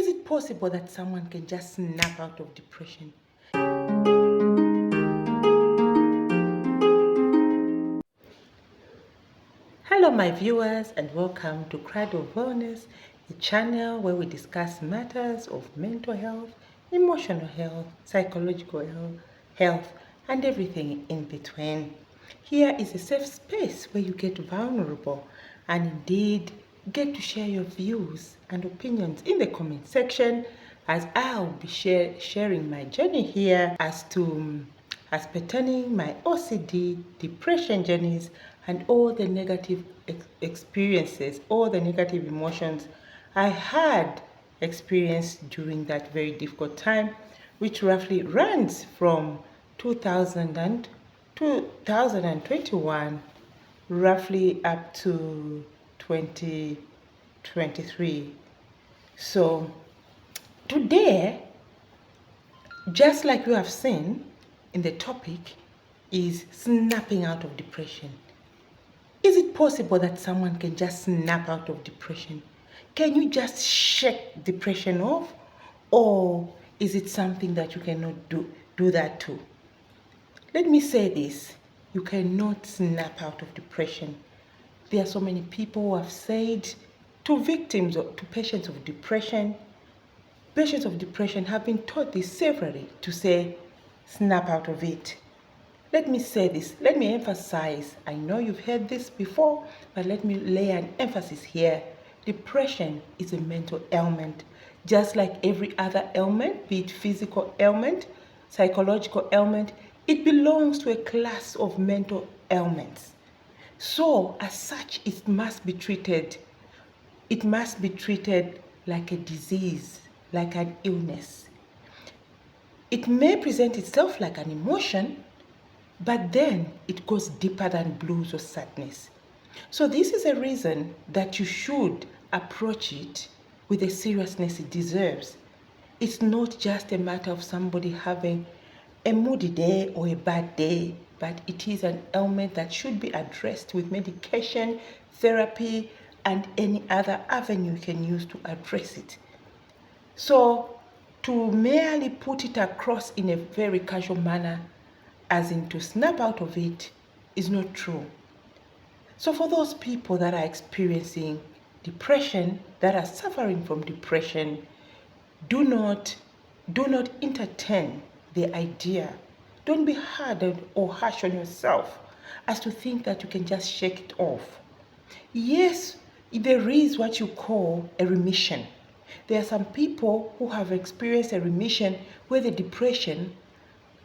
Is it possible that someone can just snap out of depression? Hello my viewers and welcome to Cradle, a channel where we discuss matters of mental health, emotional health, psychological health and everything in between. Here is a safe space where you get vulnerable and indeed get to share your views and opinions in the comment section, as I'll be sharing my journey here as pertaining my OCD, depression journeys, and all the negative experiences, all the negative emotions I had experienced during that very difficult time, which roughly runs from 2021 roughly up to 2023. So today, just like you have seen in the topic, is snapping out of depression. Is it possible that someone can just snap out of depression? Can you just shake depression off? Or is it something that you cannot do that too? Let me say this, you cannot snap out of depression. There are so many people who have said to victims or to patients of depression have been taught this severally to say, snap out of it. Let me say this, let me emphasize, I know you've heard this before, but let me lay an emphasis here. Depression is a mental ailment, just like every other ailment, be it physical ailment, psychological ailment, it belongs to a class of mental ailments. So, as such, it must be treated like a disease, like an illness. It may present itself like an emotion, but then it goes deeper than blues or sadness. So this is a reason that you should approach it with the seriousness it deserves. It's not just a matter of somebody having a moody day or a bad day, but it is an ailment that should be addressed with medication, therapy, and any other avenue you can use to address it. So to merely put it across in a very casual manner, as in to snap out of it, is not true. So for those people that are experiencing depression, that are suffering from depression, do not entertain the idea. Don't be hard or harsh on yourself as to think that you can just shake it off. Yes, there is what you call a remission. There are some people who have experienced a remission where the depression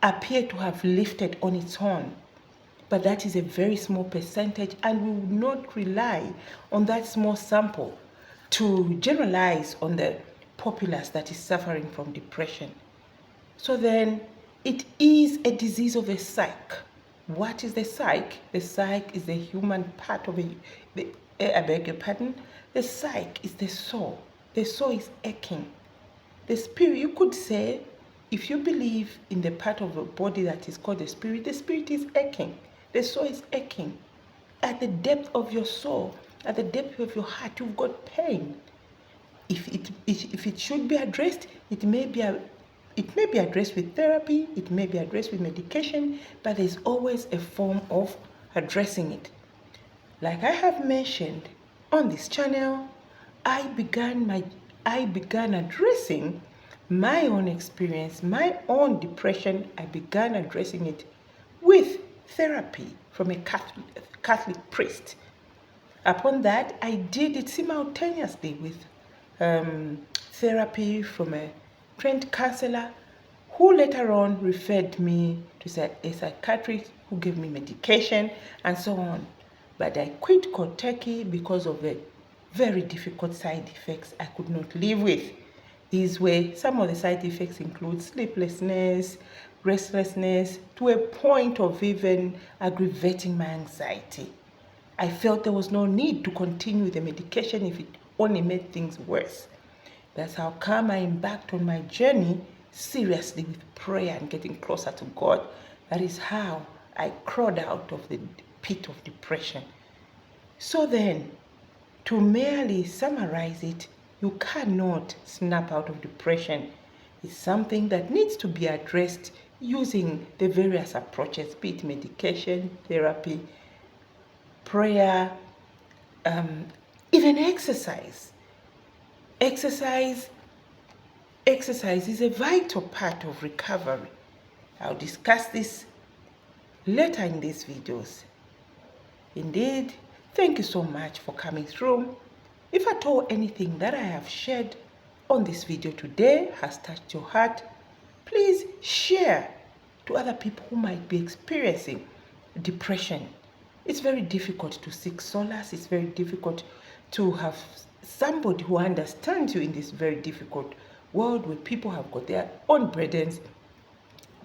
appear to have lifted on its own. But that is a very small percentage, and we will not rely on that small sample to generalize on the populace that is suffering from depression. So then, it is a disease of the psyche. What is the psyche? The psyche is the human part of I beg your pardon. The psyche is the soul. The soul is aching. The spirit, you could say, if you believe in the part of the body that is called the spirit is aching. The soul is aching. At the depth of your soul, at the depth of your heart, you've got pain. If it should be addressed, it may be addressed with therapy, it may be addressed with medication, but there's always a form of addressing it. Like I have mentioned on this channel, I began addressing my own experience, my own depression. I began addressing it with therapy from a Catholic priest. Upon that, I did it simultaneously with therapy from a trained counselor who later on referred me to a psychiatrist who gave me medication and so on. But I quit cold turkey because of the very difficult side effects I could not live with. These were some of the side effects include sleeplessness, restlessness, to a point of even aggravating my anxiety. I felt there was no need to continue with the medication if it only made things worse. That's how come I embarked on my journey seriously with prayer and getting closer to God. That is how I crawled out of the pit of depression. So then, to merely summarize it, You cannot snap out of depression. It's something that needs to be addressed using the various approaches, be it medication, therapy, prayer, even exercise. Exercise is a vital part of recovery. I'll discuss this later in these videos. Indeed, thank you so much for coming through. If at all anything that I have shared on this video today has touched your heart, please share to other people who might be experiencing depression. It's very difficult to seek solace. It's very difficult to have somebody who understands you in this very difficult world where people have got their own burdens.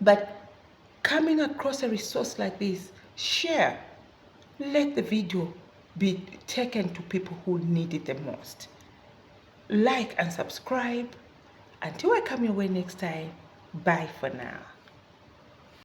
But coming across a resource like this, share. Let the video be taken to people who need it the most. Like and subscribe. Until I come your way next time, bye for now.